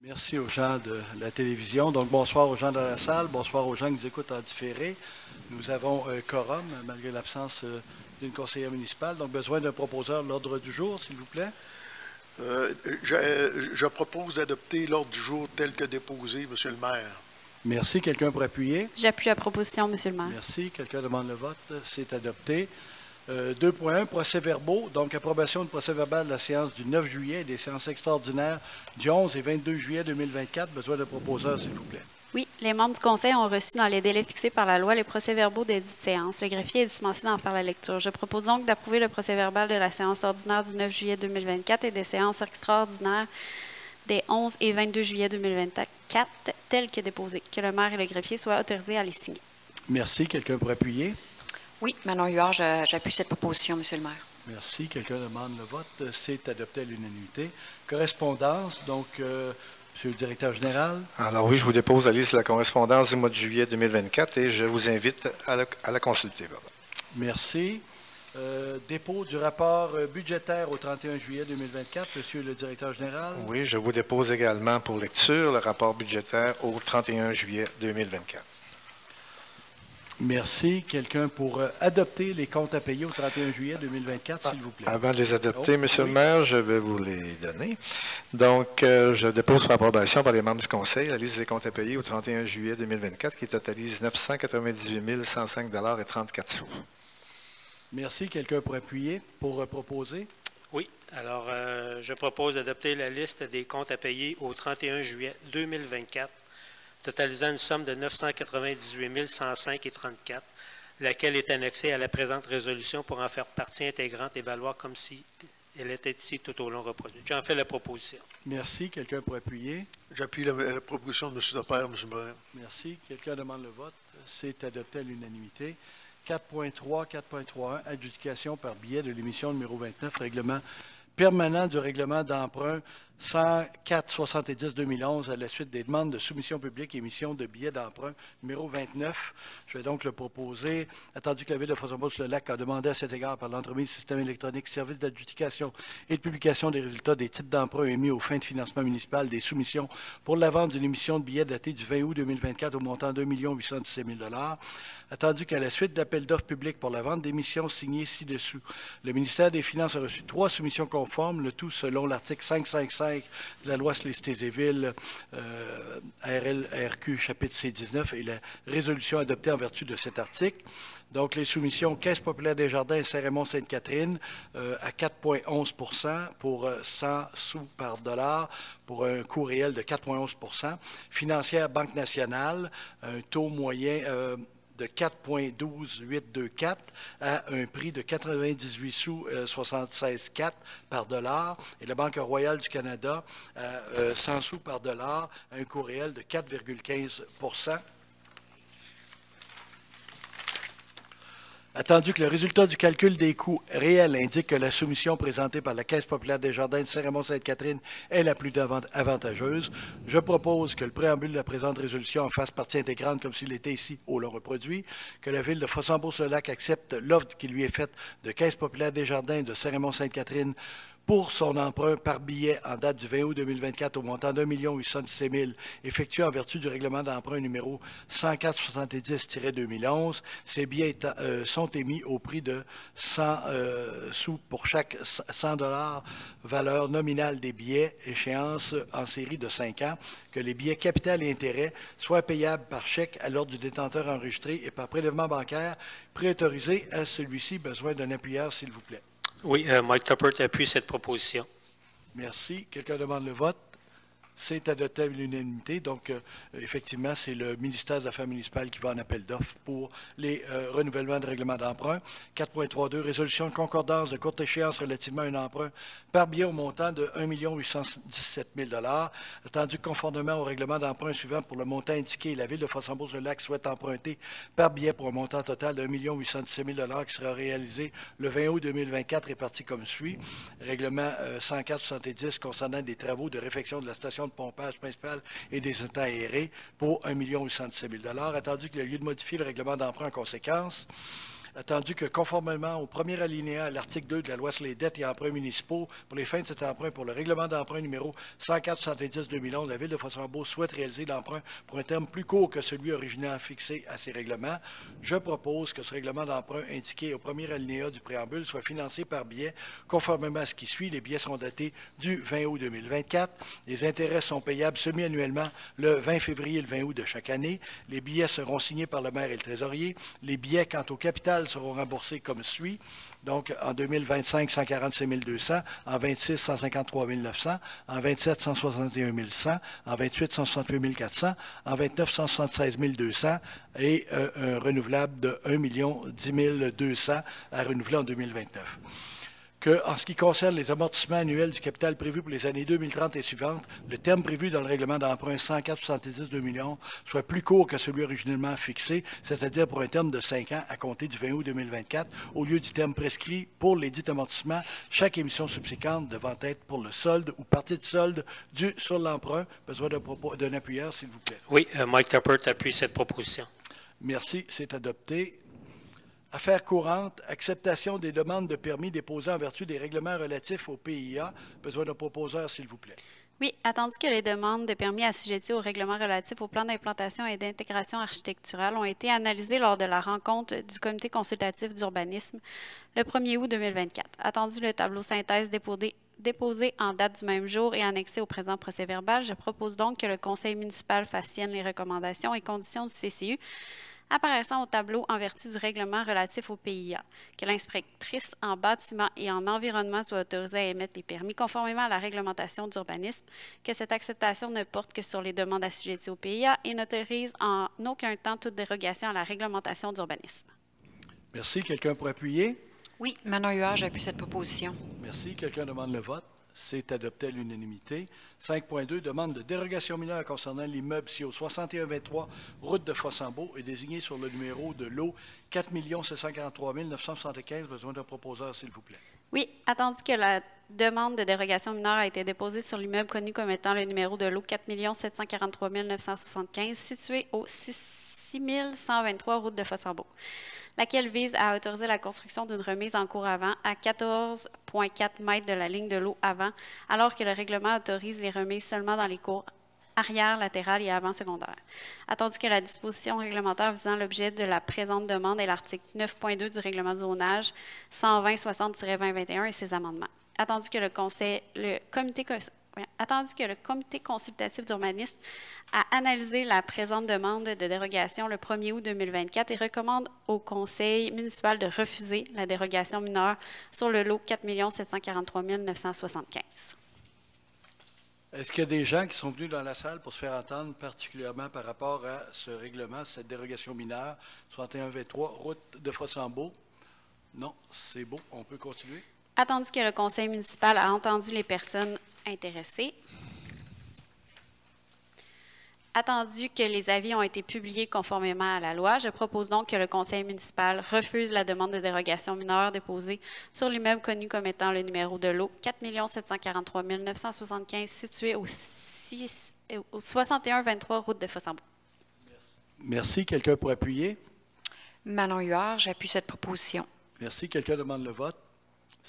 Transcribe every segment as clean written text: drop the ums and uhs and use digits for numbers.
Merci aux gens de la télévision. Donc, bonsoir aux gens de la salle, bonsoir aux gens qui nous écoutent en différé. Nous avons un quorum, malgré l'absence d'une conseillère municipale. Donc, besoin d'un proposeur de l'ordre du jour, s'il vous plaît. Je propose d'adopter l'ordre du jour tel que déposé, Monsieur le maire. Merci. Quelqu'un pour appuyer? J'appuie la proposition, Monsieur le maire. Merci. Quelqu'un demande le vote? C'est adopté. 2.1, procès-verbaux. Donc, approbation de procès-verbal de la séance du 9 juillet et des séances extraordinaires du 11 et 22 juillet 2024. Besoin de proposeur, s'il vous plaît. Oui, les membres du Conseil ont reçu dans les délais fixés par la loi les procès-verbaux des dites séances. Le greffier est dispensé d'en faire la lecture. Je propose donc d'approuver le procès-verbal de la séance ordinaire du 9 juillet 2024 et des séances extraordinaires des 11 et 22 juillet 2024, tels que déposés. Que le maire et le greffier soient autorisés à les signer. Merci. Quelqu'un pour appuyer? Oui, Manon Huard, j'appuie cette proposition, Monsieur le maire. Merci. Quelqu'un demande le vote. C'est adopté à l'unanimité. Correspondance, donc, Monsieur le directeur général. Alors oui, je vous dépose la liste de la correspondance du mois de juillet 2024 et je vous invite à la consulter. Merci. Dépôt du rapport budgétaire au 31 juillet 2024. Monsieur le directeur général. Oui, je vous dépose également pour lecture le rapport budgétaire au 31 juillet 2024. Merci. Quelqu'un pour adopter les comptes à payer au 31 juillet 2024, s'il vous plaît. Avant de les adopter, Monsieur le maire, je vais vous les donner. Donc, je dépose pour approbation par les membres du Conseil la liste des comptes à payer au 31 juillet 2024 qui totalise 998 105,34 $. Merci. Quelqu'un pour appuyer, pour proposer? Oui. Alors, je propose d'adopter la liste des comptes à payer au 31 juillet 2024 totalisant une somme de 998 105,34 $, laquelle est annexée à la présente résolution pour en faire partie intégrante et valoir comme si elle était ici tout au long reproduite. J'en fais la proposition. Merci. Quelqu'un pour appuyer? J'appuie la proposition de M. Depère, M. le maire. Merci. Quelqu'un demande le vote. C'est adopté à l'unanimité. 4.3, 4.3.1, adjudication par billet de l'émission numéro 29, règlement permanent du règlement d'emprunt 104-70-2011 à la suite des demandes de soumission publique et émission de billets d'emprunt numéro 29. Je vais donc le proposer, attendu que la Ville de Fossambeau-sur-le-Lac a demandé à cet égard par l'entremise Système électronique, service d'adjudication et de publication des résultats des titres d'emprunt émis aux fins de financement municipal des soumissions pour la vente d'une émission de billets datée du 20 août 2024 au montant de 2 817 000 $. Attendu qu'à la suite d'appels d'offres publics pour la vente d'émissions signées ci-dessous, le ministère des Finances a reçu 3 soumissions conformes, le tout selon l'article 555 de la loi sur les cités et villes, RLRQ, chapitre C19, et la résolution adoptée en vertu de cet article. Donc, les soumissions Caisse populaire des Jardins et Saint-Raymond-Sainte-Catherine à 4,11 % pour 100 sous par dollar, pour un coût réel de 4,11 %. Financière Banque nationale, un taux moyen de 4,12824 à un prix de 98 sous 76,4 par dollar. Et la Banque royale du Canada à 100 sous par dollar, à un coût réel de 4,15 %. Attendu que le résultat du calcul des coûts réels indique que la soumission présentée par la Caisse populaire des Jardins de Saint-Raymond-Sainte-Catherine est la plus avantageuse, je propose que le préambule de la présente résolution en fasse partie intégrante comme s'il était ici au long reproduit, que la Ville de Fossambeau-sur-le-Lac accepte l'offre qui lui est faite de Caisse populaire des Jardins de Saint-Raymond-Sainte-Catherine pour son emprunt par billet en date du 20 août 2024 au montant de 1 817 000 effectué en vertu du règlement d'emprunt numéro 104-70-2011. Ces billets sont émis au prix de 100 sous pour chaque 100 $, valeur nominale des billets, échéance en série de 5 ans, que les billets capital et intérêt soient payables par chèque à l'ordre du détenteur enregistré et par prélèvement bancaire préautorisé à celui-ci. Besoin d'un appuyeur, s'il vous plaît. Oui, Mike Tuppert appuie cette proposition. Merci. Quelqu'un demande le vote? C'est adopté à l'unanimité. Donc, effectivement, c'est le ministère des Affaires municipales qui va en appel d'offres pour les renouvellements de règlement d'emprunt. 4.32, résolution de concordance de courte échéance relativement à un emprunt par billet au montant de 1 817 000 $. Attendu que conformément au règlement d'emprunt suivant pour le montant indiqué, la Ville de Fossambeau-sur-le-Lac souhaite emprunter par billet pour un montant total de 1 817 000 $ qui sera réalisé le 20 août 2024 réparti comme suit. Règlement 104-70 concernant des travaux de réfection de la station de pompage principal et des étangs aérés pour 1 817 000 $. Attendu qu'il y a lieu de modifier le règlement d'emprunt en conséquence. attendu que, conformément au premier alinéa à l'article 2 de la loi sur les dettes et emprunts municipaux, pour les fins de cet emprunt pour le règlement d'emprunt numéro 104-70-2011, la Ville de Fossambeau souhaite réaliser l'emprunt pour un terme plus court que celui originalement fixé à ces règlements. Je propose que ce règlement d'emprunt indiqué au premier alinéa du préambule soit financé par billets conformément à ce qui suit. Les billets seront datés du 20 août 2024. Les intérêts sont payables semi-annuellement le 20 février et le 20 août de chaque année. Les billets seront signés par le maire et le trésorier. Les billets, quant au capital, seront remboursés comme suit. Donc, en 2025, 146 200, en 26, 153 900, en 27, 161 100, en 28, 168 400, en 29, 176 200 et un renouvelable de 1 10 200 à renouveler en 2029. Que, en ce qui concerne les amortissements annuels du capital prévu pour les années 2030 et suivantes, le terme prévu dans le règlement d'emprunt 104-70-2 millions soit plus court que celui originellement fixé, c'est-à-dire pour un terme de 5 ans à compter du 20 août 2024, au lieu du terme prescrit pour les dits amortissements, chaque émission subséquente devant être pour le solde ou partie de solde due sur l'emprunt. Besoin d'un appuyeur, s'il vous plaît. Oui, Mike Tuppert appuie cette proposition. Merci, c'est adopté. Affaires courantes, acceptation des demandes de permis déposées en vertu des règlements relatifs au PIA. Besoin d'un proposeur, s'il vous plaît. Oui, attendu que les demandes de permis assujetties aux règlements relatifs au plan d'implantation et d'intégration architecturale ont été analysées lors de la rencontre du Comité consultatif d'urbanisme le 1er août 2024. Attendu le tableau synthèse déposé en date du même jour et annexé au présent procès-verbal, je propose donc que le Conseil municipal fasse sienne les recommandations et conditions du CCU apparaissant au tableau en vertu du règlement relatif au PIA, que l'inspectrice en bâtiment et en environnement soit autorisée à émettre les permis conformément à la réglementation d'urbanisme, que cette acceptation ne porte que sur les demandes assujetties au PIA et n'autorise en aucun temps toute dérogation à la réglementation d'urbanisme. Merci. Quelqu'un pour appuyer? Oui, Manon Huard, j'appuie cette proposition. Merci. Quelqu'un demande le vote? C'est adopté à l'unanimité. 5.2, demande de dérogation mineure concernant l'immeuble SIO 6123, route de Fossambeau, est désigné sur le numéro de lot 4 743 975. Besoin d'un proposeur, s'il vous plaît. Oui, attendu que la demande de dérogation mineure a été déposée sur l'immeuble connu comme étant le numéro de lot 4 743 975, situé au 6123 route de Fossambeau, laquelle vise à autoriser la construction d'une remise en cours avant à 14,4 mètres de la ligne de l'eau avant, alors que le règlement autorise les remises seulement dans les cours arrière, latérales et avant secondaires. Attendu que la disposition réglementaire visant l'objet de la présente demande est l'article 9.2 du règlement de zonage 120-60-2021 et ses amendements. Attendu que le comité consultatif d'urbanisme a analysé la présente demande de dérogation le 1er août 2024 et recommande au conseil municipal de refuser la dérogation mineure sur le lot 4 743 975. Est-ce qu'il y a des gens qui sont venus dans la salle pour se faire entendre, particulièrement par rapport à ce règlement, cette dérogation mineure, 6123, route de Fossambeau? Non, c'est beau. On peut continuer. Attendu que le conseil municipal a entendu les personnes intéressées, attendu que les avis ont été publiés conformément à la loi, je propose donc que le conseil municipal refuse la demande de dérogation mineure déposée sur l'immeuble connu comme étant le numéro de lot 4 743 975 situé au 6123 route de Fossambeau. Merci. Quelqu'un pour appuyer? Manon Huard, j'appuie cette proposition. Merci. Quelqu'un demande le vote?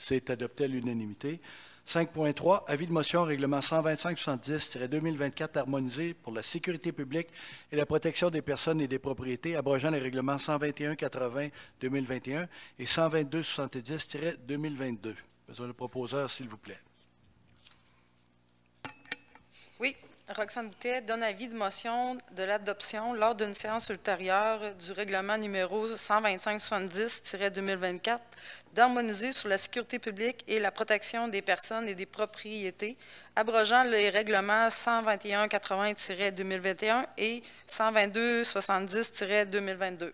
C'est adopté à l'unanimité. 5.3, avis de motion règlement 125-70-2024 harmonisé pour la sécurité publique et la protection des personnes et des propriétés, abrogeant les règlements 121-80-2021 et 122-70-2022. Besoin de proposeur, s'il vous plaît. Oui. Roxane Boutet donne avis de motion de l'adoption lors d'une séance ultérieure du règlement numéro 125-70-2024 d'harmoniser sur la sécurité publique et la protection des personnes et des propriétés, abrogeant les règlements 121-80-2021 et 122-70-2022.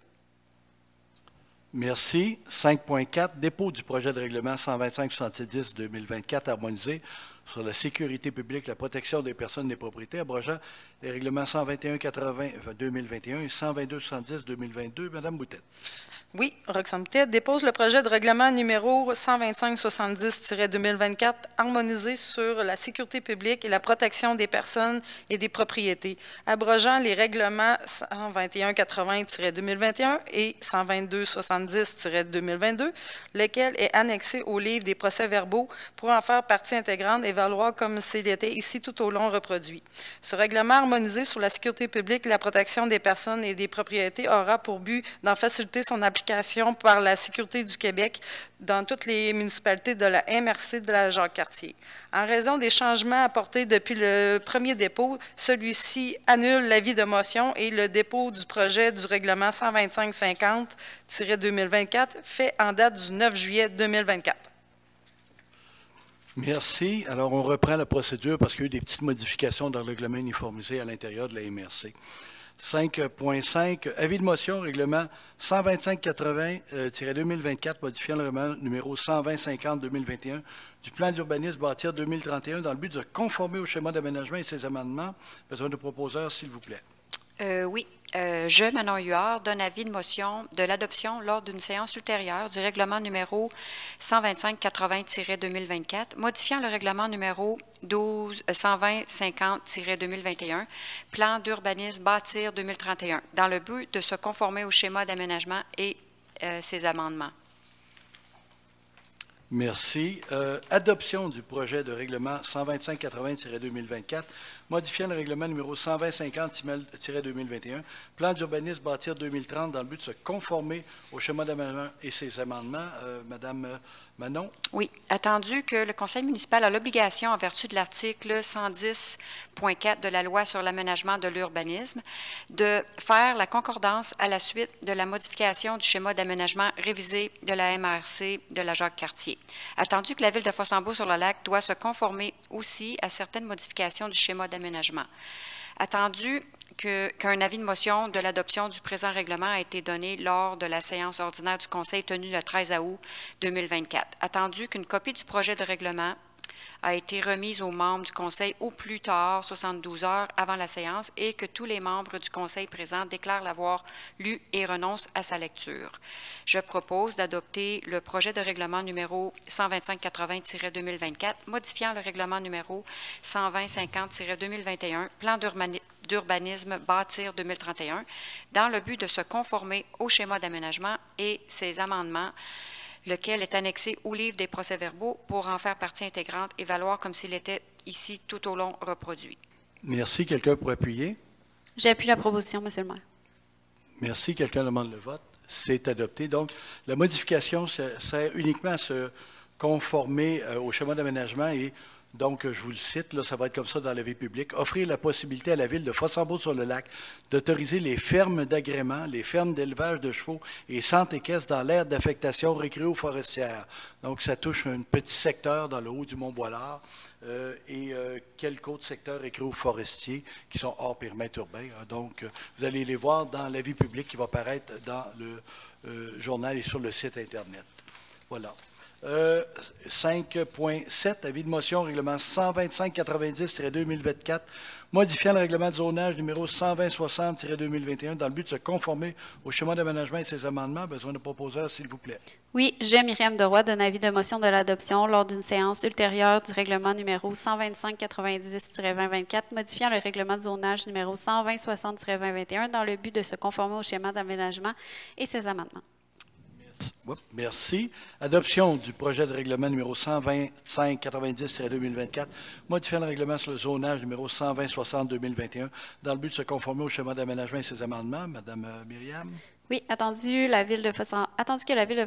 Merci. 5.4, dépôt du projet de règlement 125-70-2024 harmonisé. sur la sécurité publique, la protection des personnes et des propriétés, abrogeant les règlements 121-80-2021 et 122-70-2022. Madame Boutette. Oui, Roxane Boutet dépose le projet de règlement numéro 125-70-2024 harmonisé sur la sécurité publique et la protection des personnes et des propriétés, abrogeant les règlements 121-80-2021 et 122-70-2022, lequel est annexé au livre des procès-verbaux pour en faire partie intégrante et valoir comme s'il était ici tout au long reproduit. Ce règlement harmonisé sur la sécurité publique et la protection des personnes et des propriétés aura pour but d'en faciliter son application par la Sécurité du Québec dans toutes les municipalités de la MRC de la Jacques-Cartier. En raison des changements apportés depuis le premier dépôt, celui-ci annule l'avis de motion et le dépôt du projet du règlement 125-50-2024 fait en date du 9 juillet 2024. Merci. Alors, on reprend la procédure parce qu'il y a eu des petites modifications dans le règlement uniformisé à l'intérieur de la MRC. 5.5, avis de motion, règlement 125-80-2024, modifiant le règlement numéro 120-50-2021 du plan d'urbanisme bâtir 2031 dans le but de conformer au schéma d'aménagement et ses amendements. Besoin de proposeurs, s'il vous plaît. Oui. Je, Manon Huard, donne avis de motion de l'adoption lors d'une séance ultérieure du règlement numéro 125-80-2024, modifiant le règlement numéro 120-50-2021, plan d'urbanisme bâtir 2031, dans le but de se conformer au schéma d'aménagement et ses amendements. Merci. Adoption du projet de règlement 125-80-2024, modifiant le règlement numéro 120-50-2021, plan d'urbanisme bâtir 2030 dans le but de se conformer au schéma d'aménagement et ses amendements. Madame Manon. Oui. Attendu que le Conseil municipal a l'obligation, en vertu de l'article 110.4 de la Loi sur l'aménagement de l'urbanisme, de faire la concordance à la suite de la modification du schéma d'aménagement révisé de la MRC de la Jacques-Cartier. Attendu que la Ville de Fossambeau-sur-le-Lac doit se conformer aussi à certaines modifications du schéma d'aménagement. Attendu qu'un avis de motion de l'adoption du présent règlement a été donné lors de la séance ordinaire du Conseil tenue le 13 août 2024. Attendu qu'une copie du projet de règlement a été remise aux membres du Conseil au plus tard 72 heures avant la séance et que tous les membres du Conseil présents déclarent l'avoir lu et renoncent à sa lecture. Je propose d'adopter le projet de règlement numéro 125-80-2024, modifiant le règlement numéro 120-50-2021, plan d'urbanisme bâtir 2031, dans le but de se conformer au schéma d'aménagement et ses amendements, lequel est annexé au livre des procès-verbaux pour en faire partie intégrante et valoir comme s'il était ici tout au long reproduit. Merci. Quelqu'un pour appuyer? J'appuie la proposition, Monsieur le maire. Merci. Quelqu'un demande le vote? C'est adopté. Donc, la modification sert uniquement à se conformer au schéma d'aménagement et donc, je vous le cite, là, ça va être comme ça dans la vie publique, offrir la possibilité à la Ville de Fossambeau-sur-le-Lac d'autoriser les fermes d'agrément, les fermes d'élevage de chevaux et centres équestres dans l'aire d'affectation récréo-forestière. Donc, ça touche un petit secteur dans le haut du Mont-Boilard et quelques autres secteurs récréo-forestiers qui sont hors périmètre urbain. Donc, vous allez les voir dans la vie publique qui va paraître dans le journal et sur le site Internet. Voilà. 5.7, avis de motion, règlement 125-90-2024, modifiant le règlement de zonage numéro 120-60-2021 dans le but de se conformer au schéma d'aménagement et ses amendements. Besoin de proposeurs, s'il vous plaît. Oui, je, Myriam Deroy, donne avis de motion de l'adoption lors d'une séance ultérieure du règlement numéro 125-90-2024, modifiant le règlement de zonage numéro 120-60-2021 dans le but de se conformer au schéma d'aménagement et ses amendements. Merci. Adoption du projet de règlement numéro 125-90-2024, modifiant le règlement sur le zonage numéro 120-60-2021 dans le but de se conformer au schéma d'aménagement et ses amendements. Madame Myriam. Oui, attendu que la Ville de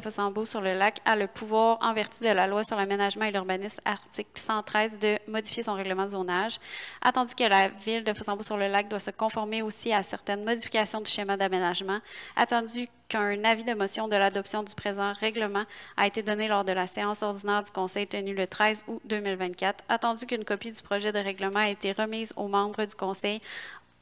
Fossambeau-sur-le-Lac a le pouvoir, en vertu de la Loi sur l'aménagement et l'urbanisme, article 113, de modifier son règlement de zonage. Attendu que la Ville de Fossambeau-sur-le-Lac doit se conformer aussi à certaines modifications du schéma d'aménagement. Attendu qu'un avis de motion de l'adoption du présent règlement a été donné lors de la séance ordinaire du Conseil tenue le 13 août 2024. Attendu qu'une copie du projet de règlement a été remise aux membres du Conseil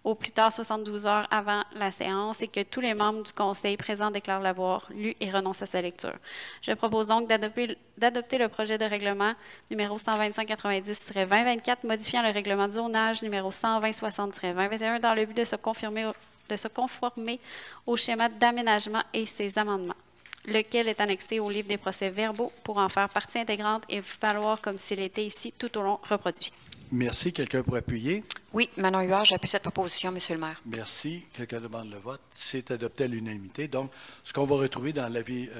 au plus tard 72 heures avant la séance et que tous les membres du Conseil présents déclarent l'avoir lu et renoncent à sa lecture. Je propose donc d'adopter d'adopter le projet de règlement numéro 125-90-2024, modifiant le règlement de zonage numéro 120-60-2021 dans le but de se conformer au schéma d'aménagement et ses amendements, lequel est annexé au livre des procès-verbaux pour en faire partie intégrante et valoir comme s'il était ici tout au long reproduit. Merci. Quelqu'un pour appuyer? Oui, Manon Huard, j'appuie cette proposition, Monsieur le maire. Merci. Quelqu'un demande le vote. C'est adopté à l'unanimité. Donc, ce qu'on va retrouver dans l'avis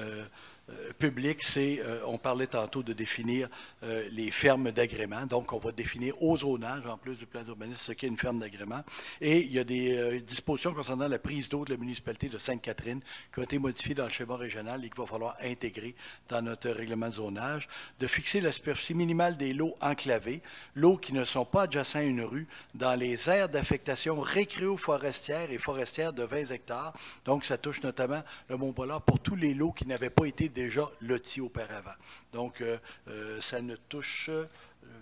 public, c'est, on parlait tantôt de définir les fermes d'agrément. Donc, on va définir au zonage, en plus du plan d'urbanisme, ce qu'est une ferme d'agrément. Et il y a des dispositions concernant la prise d'eau de la municipalité de Sainte-Catherine qui ont été modifiées dans le schéma régional et qu'il va falloir intégrer dans notre règlement de zonage, de fixer la superficie minimale des lots enclavés, lots qui ne sont pas adjacents à une rue, dans les aires d'affectation récréo-forestière et forestière de 20 hectares. Donc, ça touche notamment le Mont-Pollard pour tous les lots qui n'avaient pas été déjà lotis auparavant. Donc, ça ne touche,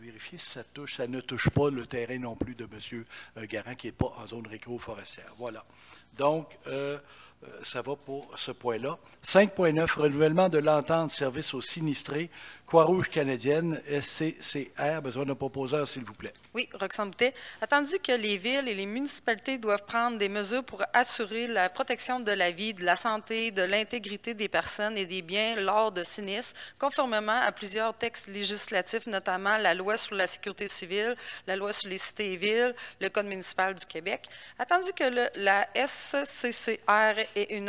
vérifier si ça ne touche pas le terrain non plus de M. Garand, qui n'est pas en zone récréo-forestière. Voilà. Donc, ça va pour ce point-là. 5.9, renouvellement de l'entente service aux sinistrés, Croix-Rouge canadienne, SCCR, besoin d'un proposeur, s'il vous plaît. Oui, Roxane Boutet. Attendu que les villes et les municipalités doivent prendre des mesures pour assurer la protection de la vie, de la santé, de l'intégrité des personnes et des biens lors de sinistres, conformément à plusieurs textes législatifs, notamment la loi sur la sécurité civile, la loi sur les cités et villes, le Code municipal du Québec. Attendu que la SCCR est un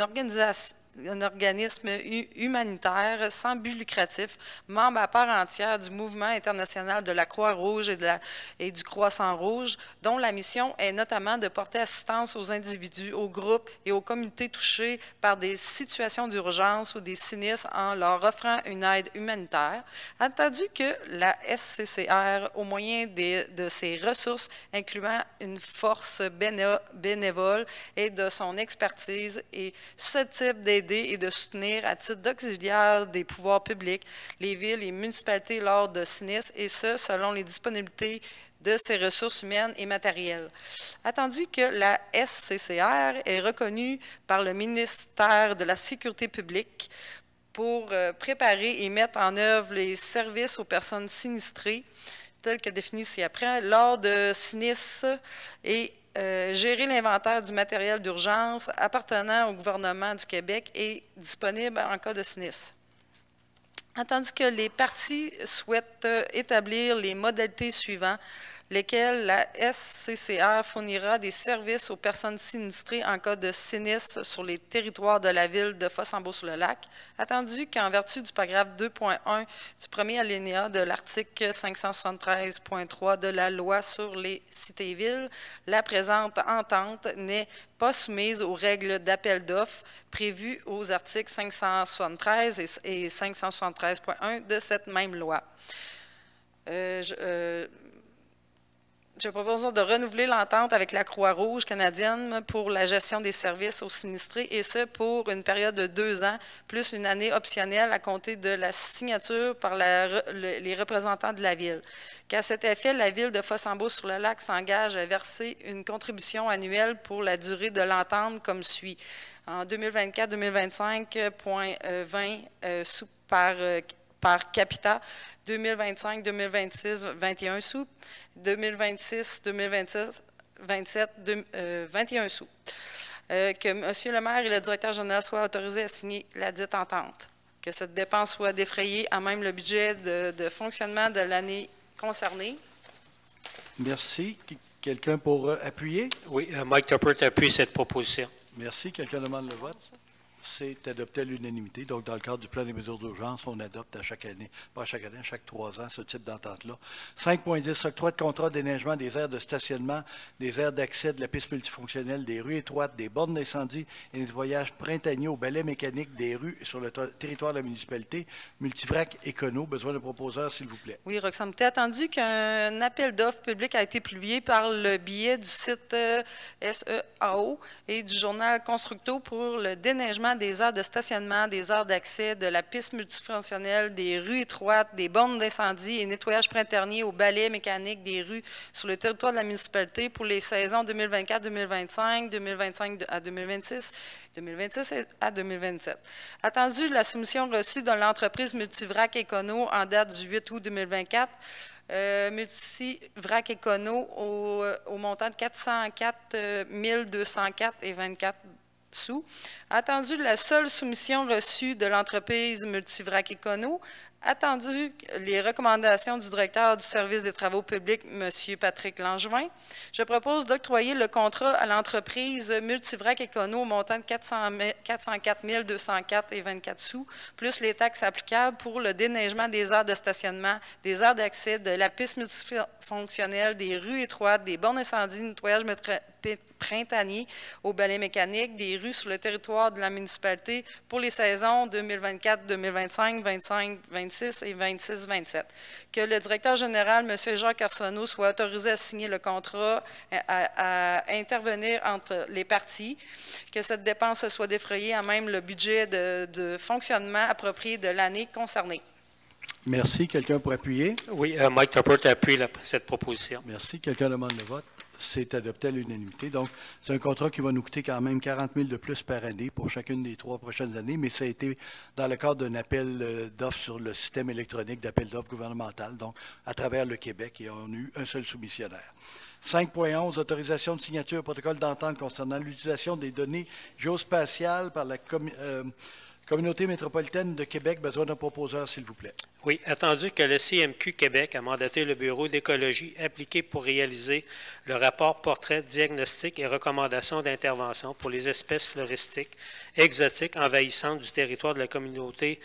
organisme humanitaire sans but lucratif, membre à part entière du mouvement international de la Croix-Rouge et du Croissant-Rouge, dont la mission est notamment de porter assistance aux individus, aux groupes et aux communautés touchés par des situations d'urgence ou des sinistres en leur offrant une aide humanitaire. Attendu que la SCCR, au moyen de ses ressources, incluant une force bénévole et de son expertise, est susceptible d'aider et de soutenir à titre d'auxiliaire des pouvoirs publics, les villes et municipalités lors de sinistres, et ce, selon les disponibilités de ses ressources humaines et matérielles. Attendu que la SCCR est reconnue par le ministère de la Sécurité publique pour préparer et mettre en œuvre les services aux personnes sinistrées, tels que définis ci-après, lors de sinistres et gérer l'inventaire du matériel d'urgence appartenant au gouvernement du Québec et disponible en cas de sinistre. Attendu que les parties souhaitent établir les modalités suivantes, lesquelles la SCCR fournira des services aux personnes sinistrées en cas de sinistre sur les territoires de la ville de Fossambeau-sur-le-Lac, attendu qu'en vertu du paragraphe 2.1 du premier alinéa de l'article 573.3 de la loi sur les cités et villes, la présente entente n'est pas soumise aux règles d'appel d'offres prévues aux articles 573 et 573.1 de cette même loi. Je propose de renouveler l'entente avec la Croix-Rouge canadienne pour la gestion des services aux sinistrés, et ce, pour une période de 2 ans, plus une année optionnelle à compter de la signature par les représentants de la Ville. Qu'à cet effet, la Ville de Fossambeau-sur-le-Lac s'engage à verser une contribution annuelle pour la durée de l'entente comme suit. En 2024-2025, 0,20 sous par capita, 2025-2026, 21 sous, 2026-2027, 21 sous. Que M. le maire et le directeur général soient autorisés à signer la dite entente. Que cette dépense soit défrayée à même le budget de fonctionnement de l'année concernée. Merci. Quelqu'un pour appuyer? Oui, Mike Tuppert appuie cette proposition. Merci. Quelqu'un demande le vote? C'est adopté à l'unanimité. Donc, dans le cadre du plan des mesures d'urgence, on adopte à chaque année, pas à chaque année, à chaque 3 ans, ce type d'entente-là. 5.10, octroi de contrat d'aménagement des aires de stationnement, des aires d'accès de la piste multifonctionnelle, des rues étroites, des bornes d'incendie et nettoyage printanier au balai mécanique des rues sur le territoire de la municipalité. Multivrac Écono, besoin de proposeur, s'il vous plaît. Oui, Roxane, tu as attendu qu'un appel d'offres public a été publié par le biais du site SEAO et du journal Constructo pour le déneigement des aires de stationnement, des aires d'accès, de la piste multifonctionnelle, des rues étroites, des bornes d'incendie et nettoyage printanier au balai mécanique des rues sur le territoire de la municipalité pour les saisons 2024-2025, 2025 à 2026, 2026 à 2027. Attendu la soumission reçue dans l'entreprise Multivrac Econo en date du 8 août 2024, Multivrac Econo au montant de 404 204,24 sous. Attendu la seule soumission reçue de l'entreprise Multivrac Econo. Attendu les recommandations du directeur du service des travaux publics, M. Patrick Langevin, je propose d'octroyer le contrat à l'entreprise Multivrac Econo au montant de 404 204,24 sous, plus les taxes applicables pour le déneigement des aires de stationnement, des aires d'accès, de la piste multifonctionnelle, des rues étroites, des bornes d'incendie, nettoyage printanier au balai mécanique, des rues sur le territoire de la municipalité pour les saisons 2024, 2025, 25, 26 et 26, 27. Que le directeur général, M. Jacques Arsenault, soit autorisé à signer le contrat, à intervenir entre les parties, que cette dépense soit défrayée à même le budget de fonctionnement approprié de l'année concernée. Merci. Quelqu'un pour appuyer? Oui, Mike Tupper appuie cette proposition. Merci. Quelqu'un demande le vote? C'est adopté à l'unanimité. Donc, c'est un contrat qui va nous coûter quand même 40 000 de plus par année pour chacune des 3 prochaines années, mais ça a été dans le cadre d'un appel d'offres sur le système électronique d'appel d'offres gouvernemental, donc à travers le Québec, et on a eu un seul soumissionnaire. 5.11, autorisation de signature protocole d'entente concernant l'utilisation des données géospatiales par la Communauté métropolitaine de Québec. Besoin d'un proposeur, s'il vous plaît. Oui, attendu que le CMQ Québec a mandaté le Bureau d'écologie appliqué pour réaliser le rapport portrait, diagnostic et recommandations d'intervention pour les espèces floristiques exotiques envahissantes du territoire de la communauté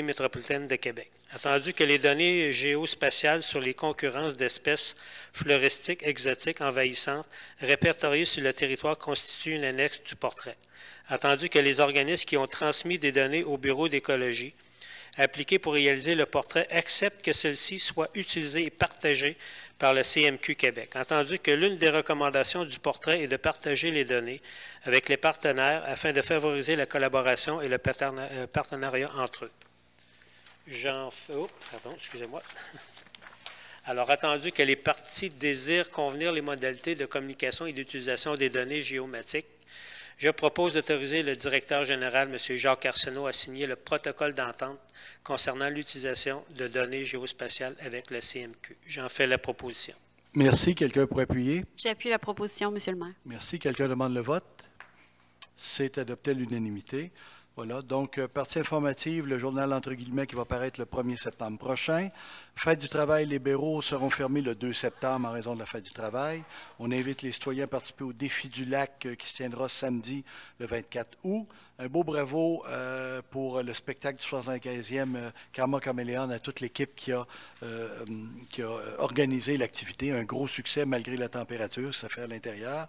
métropolitaine de Québec. Attendu que les données géospatiales sur les concurrences d'espèces floristiques exotiques envahissantes répertoriées sur le territoire constituent une annexe du portrait. Attendu que les organismes qui ont transmis des données au Bureau d'écologie appliquées pour réaliser le portrait acceptent que celles-ci soient utilisées et partagées par le CMQ Québec. Entendu que l'une des recommandations du portrait est de partager les données avec les partenaires afin de favoriser la collaboration et le partenariat entre eux. Excusez-moi. Alors, attendu que les parties désirent convenir les modalités de communication et d'utilisation des données géomatiques, je propose d'autoriser le directeur général, M. Jacques Arsenault, à signer le protocole d'entente concernant l'utilisation de données géospatiales avec le CMQ. J'en fais la proposition. Merci. Quelqu'un pour appuyer? J'appuie la proposition, M. le maire. Merci. Quelqu'un demande le vote? C'est adopté à l'unanimité. Voilà, donc, partie informative, le journal entre guillemets qui va paraître le 1er septembre prochain. Fête du travail, les bureaux seront fermés le 2 septembre en raison de la fête du travail. On invite les citoyens à participer au défi du lac qui se tiendra samedi le 24 août. Un beau bravo pour le spectacle du 75e Karma Caméléon à toute l'équipe qui a organisé l'activité. Un gros succès malgré la température, ça fait à l'intérieur.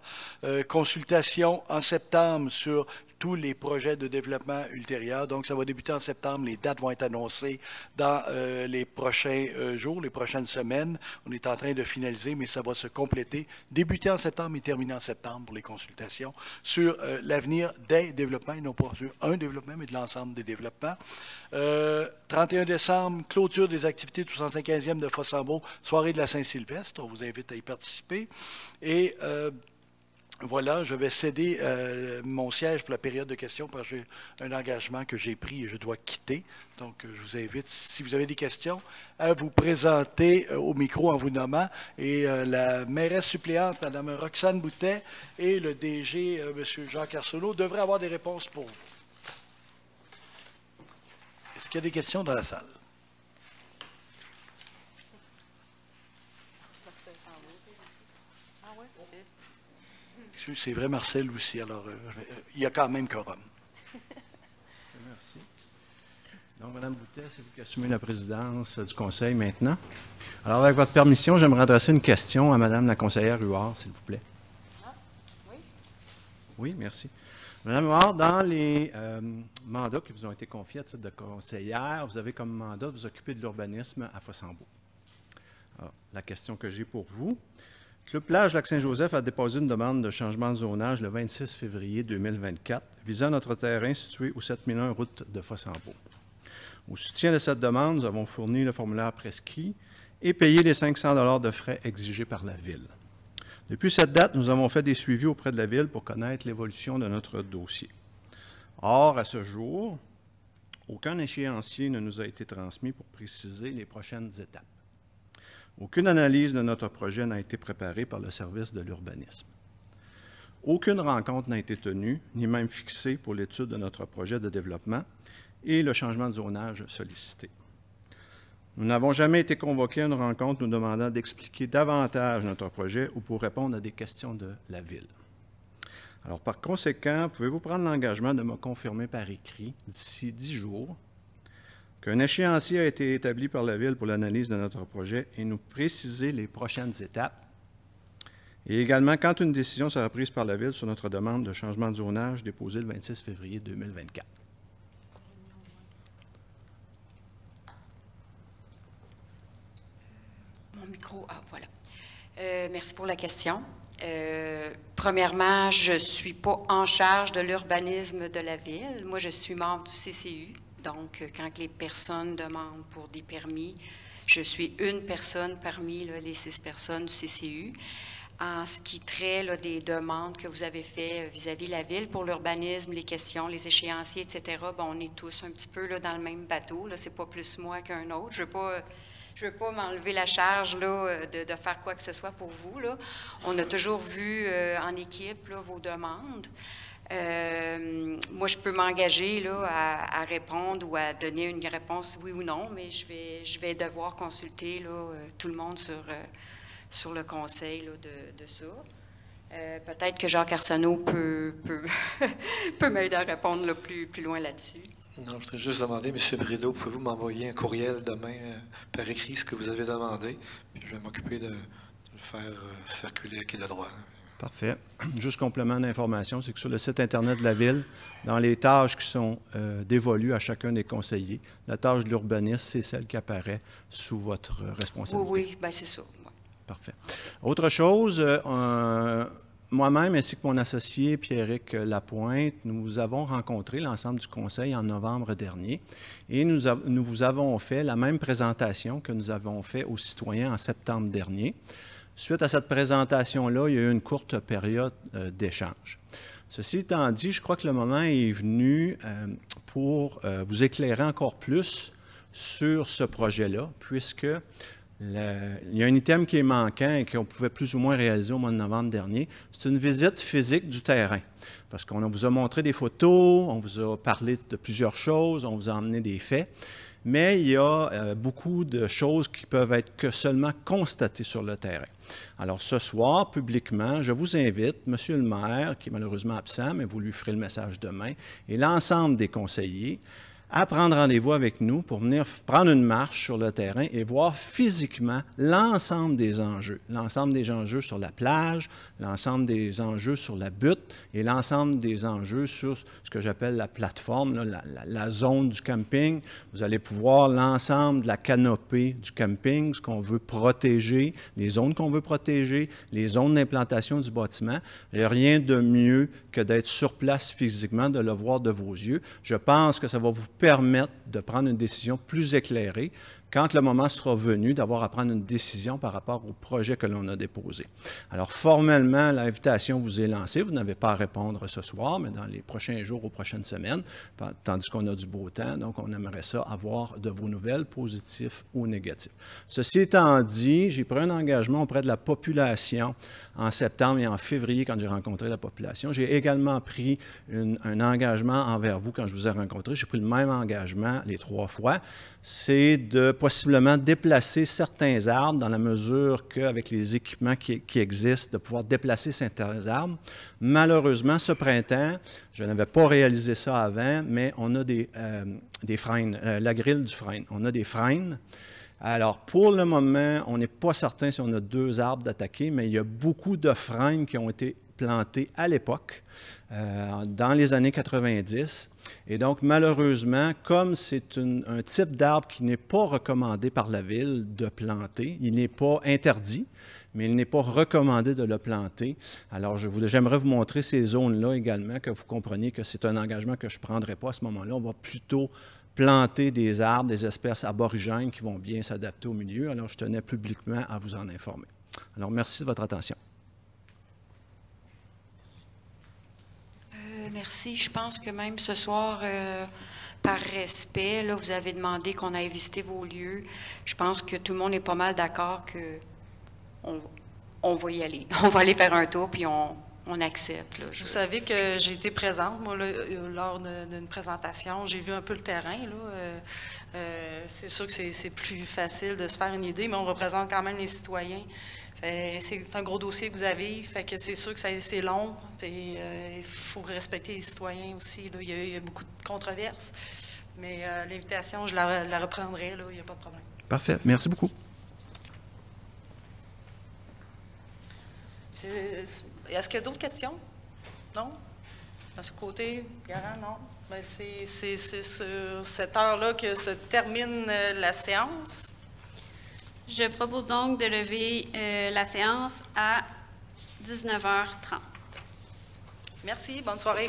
Consultation en septembre sur tous les projets de développement ultérieurs. Donc, ça va débuter en septembre. Les dates vont être annoncées dans les prochains jours, les prochaines semaines. On est en train de finaliser, mais ça va se compléter. Débuter en septembre et terminer en septembre pour les consultations sur l'avenir des développements, et non pas sur un développement, mais de l'ensemble des développements. 31 décembre, clôture des activités du 75e de Fossambeau, soirée de la Saint-Sylvestre. On vous invite à y participer. Et voilà, je vais céder mon siège pour la période de questions parce que j'ai un engagement que j'ai pris et je dois quitter. Donc, je vous invite, si vous avez des questions, à vous présenter au micro en vous nommant. Et la mairesse suppléante, Mme Roxane Boutet, et le DG, M. Jacques Arsenault, devraient avoir des réponses pour vous. Est-ce qu'il y a des questions dans la salle? C'est vrai, Marcel aussi. Alors, il y a quand même quorum. Merci. Donc, Mme Boutet, c'est vous qui assumez la présidence du Conseil maintenant. Alors, avec votre permission, j'aimerais adresser une question à Mme la conseillère Huard, s'il vous plaît. Oui. Oui, merci. Mme Huard, dans les mandats qui vous ont été confiés à titre de conseillère, vous avez comme mandat de vous occuper de l'urbanisme à Fossambeau. Alors, la question que j'ai pour vous, Club Plage Lac-Saint-Joseph a déposé une demande de changement de zonage le 26 février 2024 visant notre terrain situé au 7001 route de Fossambeau. Au soutien de cette demande, nous avons fourni le formulaire prescrit et payé les 500 $ de frais exigés par la Ville. Depuis cette date, nous avons fait des suivis auprès de la Ville pour connaître l'évolution de notre dossier. Or, à ce jour, aucun échéancier ne nous a été transmis pour préciser les prochaines étapes. Aucune analyse de notre projet n'a été préparée par le service de l'urbanisme. Aucune rencontre n'a été tenue, ni même fixée pour l'étude de notre projet de développement et le changement de zonage sollicité. Nous n'avons jamais été convoqués à une rencontre nous demandant d'expliquer davantage notre projet ou pour répondre à des questions de la Ville. Alors, par conséquent, pouvez-vous prendre l'engagement de me confirmer par écrit, d'ici 10 jours, qu'un échéancier a été établi par la Ville pour l'analyse de notre projet et nous préciser les prochaines étapes, et également quand une décision sera prise par la Ville sur notre demande de changement de zonage déposée le 26 février 2024. Voilà. Merci pour la question. Premièrement, je ne suis pas en charge de l'urbanisme de la Ville. Moi, je suis membre du CCU. Donc, quand les personnes demandent pour des permis, je suis une personne parmi les 6 personnes du CCU. En ce qui traite des demandes que vous avez faites vis-à-vis de la Ville pour l'urbanisme, les questions, les échéanciers, etc., on est tous un petit peu dans le même bateau. Ce n'est pas plus moi qu'un autre. Je ne veux pas m'enlever la charge de faire quoi que ce soit pour vous. On a toujours vu en équipe vos demandes. Moi, je peux m'engager à répondre ou à donner une réponse oui ou non, mais je vais devoir consulter tout le monde sur le conseil de ça. Peut-être que Jacques Arsenault peut m'aider à répondre plus loin là-dessus. Non, je voudrais juste demander, M. Brideau, pouvez-vous m'envoyer un courriel demain par écrit ce que vous avez demandé? Puis je vais m'occuper de le faire circuler à qui de droit. Parfait. Juste complément d'information, c'est que sur le site Internet de la Ville, dans les tâches qui sont dévolues à chacun des conseillers, la tâche de l'urbanisme, c'est celle qui apparaît sous votre responsabilité. Oui, bien c'est ça. Ouais. Parfait. Autre chose, moi-même ainsi que mon associé Pierrick Lapointe, nous avons rencontré l'ensemble du conseil en novembre dernier et nous vous avons fait la même présentation que nous avons fait aux citoyens en septembre dernier. Suite à cette présentation-là, il y a eu une courte période d'échange. Ceci étant dit, je crois que le moment est venu pour vous éclairer encore plus sur ce projet-là, puisque il y a un item qui est manquant et qu'on pouvait plus ou moins réaliser au mois de novembre dernier. C'est une visite physique du terrain. Parce qu'on vous a montré des photos, on vous a parlé de plusieurs choses, on vous a emmené des faits. Mais il y a beaucoup de choses qui peuvent être que seulement constatées sur le terrain. Alors ce soir, publiquement, je vous invite, Monsieur le maire, qui est malheureusement absent, mais vous lui ferez le message demain, et l'ensemble des conseillers, à prendre rendez-vous avec nous pour venir prendre une marche sur le terrain et voir physiquement l'ensemble des enjeux sur la plage, l'ensemble des enjeux sur la butte et l'ensemble des enjeux sur ce que j'appelle la plateforme, la zone du camping. Vous allez pouvoir l'ensemble de la canopée du camping, ce qu'on veut protéger, les zones qu'on veut protéger, les zones d'implantation du bâtiment. Il n'y a rien de mieux que d'être sur place physiquement, de le voir de vos yeux. Je pense que ça va vous permettre de prendre une décision plus éclairée quand le moment sera venu d'avoir à prendre une décision par rapport au projet que l'on a déposé. Alors, formellement, l'invitation vous est lancée. Vous n'avez pas à répondre ce soir, mais dans les prochains jours ou prochaines semaines, tandis qu'on a du beau temps. Donc, on aimerait ça avoir de vos nouvelles, positives ou négatives. Ceci étant dit, j'ai pris un engagement auprès de la population en septembre et en février quand j'ai rencontré la population. J'ai également pris un engagement envers vous quand je vous ai rencontré. J'ai pris le même engagement les 3 fois. C'est de possiblement déplacer certains arbres dans la mesure qu'avec les équipements qui existent, de pouvoir déplacer certains arbres. Malheureusement, ce printemps, je n'avais pas réalisé ça avant, mais on a des frênes, la grille du frêne. On a des frênes. Alors, pour le moment, on n'est pas certain si on a 2 arbres d'attaquer, mais il y a beaucoup de frênes qui ont été plantés à l'époque, dans les années 90. Et donc, malheureusement, comme c'est un type d'arbre qui n'est pas recommandé par la Ville de planter, il n'est pas interdit, mais il n'est pas recommandé de le planter. Alors, j'aimerais vous montrer ces zones-là également, que vous compreniez que c'est un engagement que je ne prendrai pas à ce moment-là. On va plutôt planter des arbres, des espèces aborigènes qui vont bien s'adapter au milieu. Alors, je tenais publiquement à vous en informer. Alors, merci de votre attention. Merci. Je pense que même ce soir, par respect, là, vous avez demandé qu'on aille visiter vos lieux. Je pense que tout le monde est pas mal d'accord qu'on va y aller. On va aller faire un tour, puis on accepte. Là. Vous savez que j'ai été présente, moi, là, lors d'une présentation. J'ai vu un peu le terrain. C'est sûr que c'est plus facile de se faire une idée, mais on représente quand même les citoyens. C'est un gros dossier que vous avez, fait que c'est sûr que c'est long, et il faut respecter les citoyens aussi. Là. Il y a beaucoup de controverses, mais l'invitation, je la reprendrai, là, il n'y a pas de problème. Parfait. Merci beaucoup. Est-ce qu'il y a d'autres questions? Non? De ce côté, Garant, non? Ben, c'est sur cette heure-là que se termine la séance. Je propose donc de lever la séance à 19h30. Merci, bonne soirée.